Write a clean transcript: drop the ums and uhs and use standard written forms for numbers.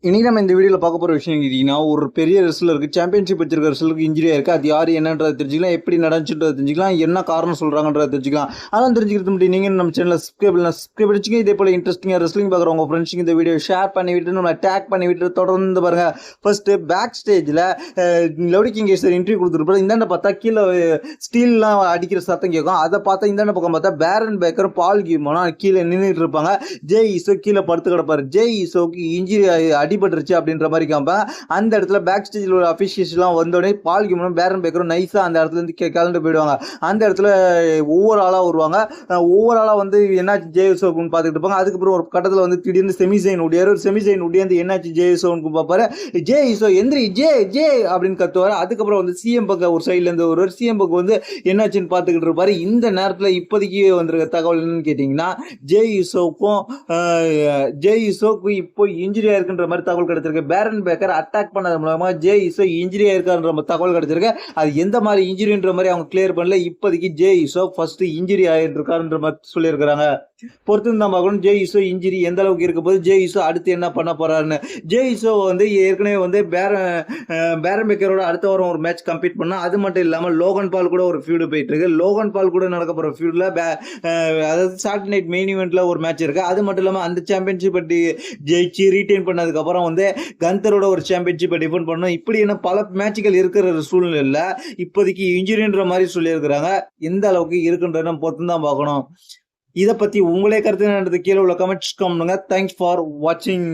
இன்னைக்கு நம்ம இந்த வீடியோவில் பார்க்க போகிற விஷயம் கேட்டிங்கன்னா, ஒரு பெரிய ரெஸ்லருக்கு சாம்பியன்ஷிப் வச்சிருக்க ரெஸ்லருக்கு இன்ஜுரி ஆயிருக்கு. அது யார் என்னன்றதை தெரிஞ்சுக்கலாம், எப்படி நடந்துச்சுன்றதை தெரிஞ்சுக்கலாம், என்ன காரணம் சொல்கிறாங்கன்றதை தெரிஞ்சுக்கலாம். அதெல்லாம் தெரிஞ்சுக்கிறது மட்டும் நீங்கள் நம்ம சேனலில் சப்ஸ்கிரைப் பண்ணிச்சுங்க. இதே போல் இன்ட்ரெஸ்டிங்காக ரெஸ்லிங் பார்க்குற உங்கள் ஃப்ரெண்ட்ஸுக்கு இந்த வீடியோ ஷேர் பண்ணி விட்டு நம்ம டேக் பண்ணி விட்டு தொடர்ந்து பாருங்கள். ஃபர்ஸ்ட்டு பேக் ஸ்டேஜில் லவுடி கிங்கேஸ்வர் இன்டர்வியூ கொடுத்துருப்போம். இந்தாண்ட பார்த்தா கீழே ஸ்டீல்லாம் அடிக்கிற சத்தம் கேட்கும். அதை பார்த்தா இந்தாண்ட பக்கம் பார்த்தா பேரன் பேக்கர் பால் கியூமோனா கீழே நின்றுட்டு இருப்பாங்க. ஜே ஈசோ கீழே படுத்து கிடப்பாரு. ஜே ஈசோக்கு இன்ஜுரி அடிபட்டுருச்சு அப்படின்ற மாதிரி காமிப்பாங்க. அந்த இடத்துல பேக் ஸ்டேஜில் ஒரு அஃபிஷியல்ஸ்லாம் வந்தோடனே பால் கியூமனும் பேரன் பேக்கரும் நைஸாக அந்த இடத்துல இருந்து கிளண்டு போயிடுவாங்க. அந்த இடத்துல ஒவ்வொரு ஆளாக வருவாங்க. ஒவ்வொரு ஆளாக வந்து என்னாச்சு ஜேஎஸ்ஓன்னு பார்த்துட்டு இருப்பாங்க. அதுக்கப்புறம் ஒரு கட்டத்தில் வந்து திடீர்னு செமிசைன் உடையாரு. செமிசைன் உடையாந்து என்னாச்சு ஜேஎஸ்ஓன்னு பார்ப்பாரு. ஜே ஈசோ எந்திரி ஜே ஜே அப்படின்னு கத்துவார். அதுக்கப்புறம் வந்து சிஎம் பக்கம் ஒரு சைட்லேருந்து ஒரு சிஎம் பக்கம் வந்து என்னாச்சுன்னு பார்த்துக்கிட்டு இருப்பாரு. இந்த நேரத்தில் இப்போதைக்கு வந்திருக்க தகவல் என்னன்னு கேட்டிங்கன்னா, ஜே ஈசோக்கும் இப்போ இன்ஜுரியா இருக்குன்ற மாதிரி தகவல் கிடைச்சிருக்கு. பேரன் பேக்கர் அட்டாக் பண்ணது மூலமா ஜே ஈசோ இன்ஜுரியா இருக்கான்ற தகவல் கிடைச்சிருக்கு. அது எந்த மாதிரி இன்ஜுரின்ற மாதிரி அவங்க கிளியர் பண்ணல. இப்போதைக்கு ஜே ஈசோ ஃபர்ஸ்ட் இன்ஜுரி ஆகிட்டு இருக்காருன்ற மாதிரி சொல்லியிருக்கிறாங்க. பொறுத்து தான் பார்க்கணும் ஜே ஈசோ இன்ஜுரி எந்த அளவுக்கு இருக்க போது, ஜே ஈசோ அடுத்து என்ன பண்ண போறாருன்னு. ஜே ஈசோ வந்து ஏற்கனவே வந்து பேரன் பேக்கரோட அடுத்த வாரம் ஒரு மேட்ச் கம்ப்ளீட் பண்ணா. அது மட்டும் இல்லாமல் லோகன் பால் கூட ஒரு ஃபியூடு போயிட்டு இருக்கு. லோகன் பால் கூட நடக்க போற ஃபியூட்ல அதாவது சாட்டர்டே நைட் மெயின் ஈவெண்ட்ல ஒரு மேட்ச் இருக்கு. அது மட்டும் இல்லாமல் அந்த சாம்பியன்ஷிப் ஜெயிச்சு ரீட்டைன் பண்ணதுக்கு அப்புறம் வந்து கந்தரோட ஒரு சாம்பியன்ஷிப்பை டிஃபெண்ட் பண்ணணும். இப்படி என்ன பல மேட்சுகள் இருக்கிற சூழ்நிலையில் இப்போதைக்கு இன்ஜுரின்ற மாதிரி சொல்லியிருக்கிறாங்க. எந்த அளவுக்கு இருக்குன்றத பொறுத்து தான் பார்க்கணும். இதை பற்றி உங்களே கருத்து கீழே உள்ள கமெண்ட்ஸ் பண்ணுங்க. தேங்க்ஸ் ஃபார் வாட்சிங்.